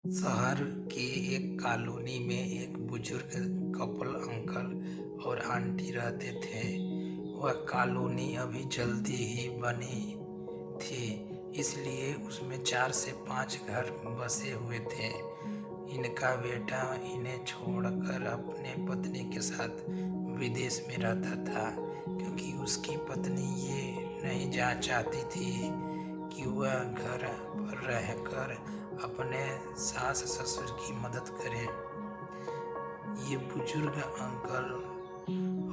शहर के एक कॉलोनी में एक बुजुर्ग कपल अंकल और आंटी रहते थे। वह कॉलोनी अभी जल्दी ही बनी थी, इसलिए उसमें 4 से 5 घर बसे हुए थे। इनका बेटा इन्हें छोड़कर अपने पत्नी के साथ विदेश में रहता था, क्योंकि उसकी पत्नी ये नहीं चाहती थी कि वह घर पर रहकर अपने सास ससुर की मदद करे। ये बुजुर्ग अंकल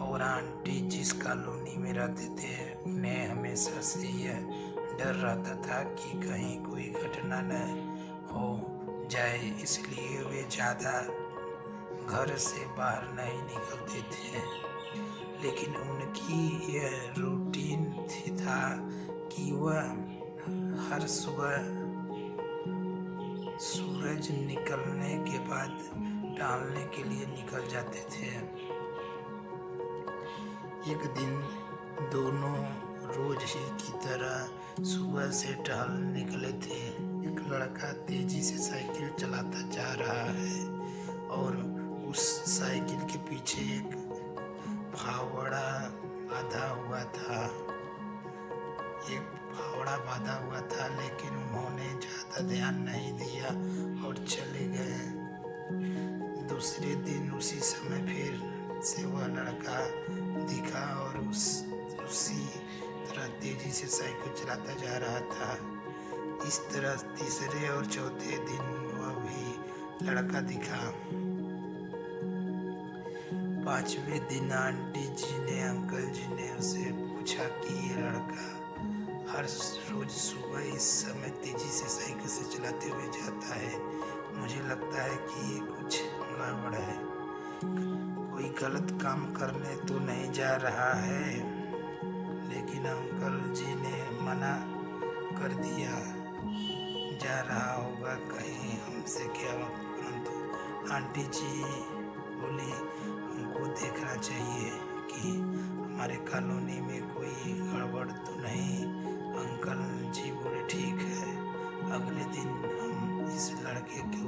और आंटी जिस कॉलोनी में रहते थे, उन्हें हमेशा से यह डर रहता था कि कहीं कोई घटना न हो जाए, इसलिए वे ज़्यादा घर से बाहर नहीं निकलते थे। लेकिन उनकी यह रूटीन था कि वह हर सुबह सूरज निकलने के बाद टहलने के लिए निकल जाते थे। एक दिन दोनों रोज ही की तरह सुबह से टहल निकले थे। एक लड़का तेजी से साइकिल चलाता जा रहा है और उस साइकिल के पीछे एक फावड़ा बांधा हुआ था, लेकिन उन्होंने ज़्यादा ध्यान नहीं दिया और चले गए। दूसरे दिन उसी समय फिर से वह लड़का दिखा और उसी तरह तेजी से साइकिल चलाता जा रहा था। इस तरह तीसरे और चौथे दिन वह भी लड़का दिखा। 5वें दिन आंटी जी ने अंकल जी ने उसे पूछा कि ये लड़का हर रोज सुबह इस समय तेजी से साइकिल से चलाते हुए जाता है। मुझे लगता है कि ये कुछ गड़बड़ है, कोई गलत काम करने तो नहीं जा रहा है। लेकिन अंकल जी ने मना कर दिया, जा रहा होगा कहीं हमसे क्या। परंतु आंटी जी बोली, हमको देखना चाहिए कि हमारे कॉलोनी में कोई गड़बड़ तो नहीं। अंकल जी बोले, ठीक है, अगले दिन हम इस लड़के को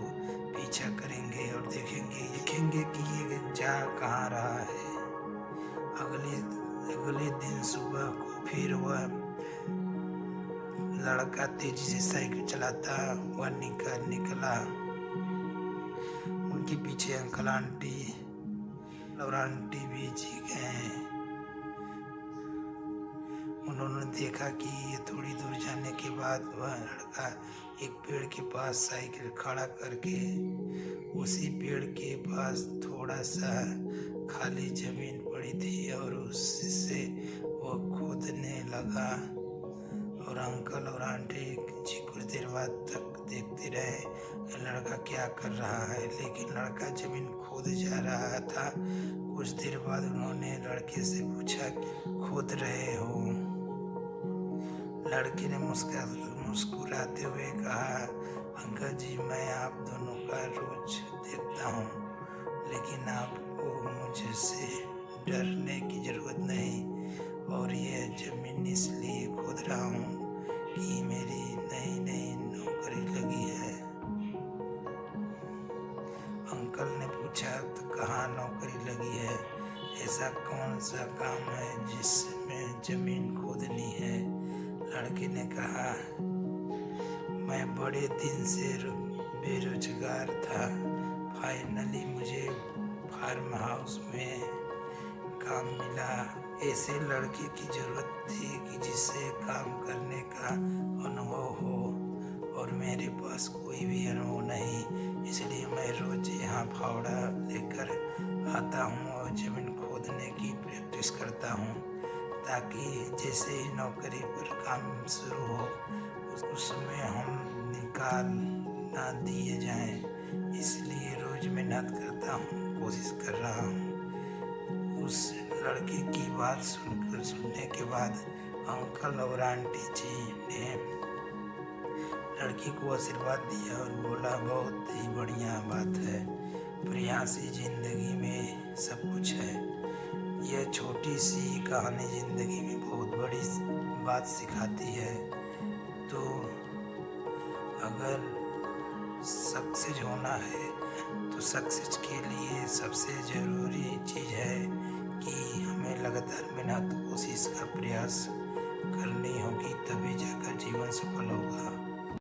पीछा करेंगे और देखेंगे कि ये जा कहाँ रहा है। अगले दिन सुबह को फिर वह लड़का तेजी से साइकिल चलाता हुआ निकला। उनके पीछे अंकल आंटी और आंटी भी जी गए। उन्होंने देखा कि ये थोड़ी दूर जाने के बाद वह लड़का एक पेड़ के पास साइकिल खड़ा करके उसी पेड़ के पास थोड़ा सा खाली जमीन पड़ी थी और उससे वो खोदने लगा। और अंकल और आंटी जी कुछ देर बाद तक देखते रहे लड़का क्या कर रहा है, लेकिन लड़का जमीन खोद जा रहा था। कुछ देर बाद उन्होंने लड़के से पूछा, खोद रहे हो? लड़के ने मुस्कुराते हुए कहा, अंकल जी, मैं आप दोनों का रोज देखता हूँ, लेकिन आपको मुझसे डरने की ज़रूरत नहीं। और यह ज़मीन इसलिए खोद रहा हूँ कि मेरी नई नौकरी लगी है। अंकल ने पूछा, तो कहाँ नौकरी लगी है? ऐसा कौन सा काम है जिसमें ज़मीन खोदनी है? लड़के ने कहा, मैं बड़े दिन से बेरोजगार था। फाइनली मुझे फार्म हाउस में काम मिला। ऐसे लड़के की ज़रूरत थी कि जिसे काम करने का अनुभव हो, और मेरे पास कोई भी अनुभव नहीं। इसलिए मैं रोज यहाँ फावड़ा लेकर आता हूँ और ज़मीन खोदने की प्रैक्टिस करता हूँ, ताकि जैसे ही नौकरी पर काम शुरू हो उसमें हम निकाल ना दिए जाएं। इसलिए रोज मेहनत करता हूँ, कोशिश कर रहा हूँ। उस लड़के की बात सुनने के बाद अंकल और आंटी जी ने लड़की को आशीर्वाद दिया और बोला, बहुत ही बढ़िया बात है, प्रयासी जिंदगी में सब कुछ है। यह छोटी सी कहानी जिंदगी में बहुत बड़ी बात सिखाती है। तो अगर सक्सेस होना है तो सक्सेस के लिए सबसे ज़रूरी चीज़ है कि हमें लगातार मेहनत कोशिश का प्रयास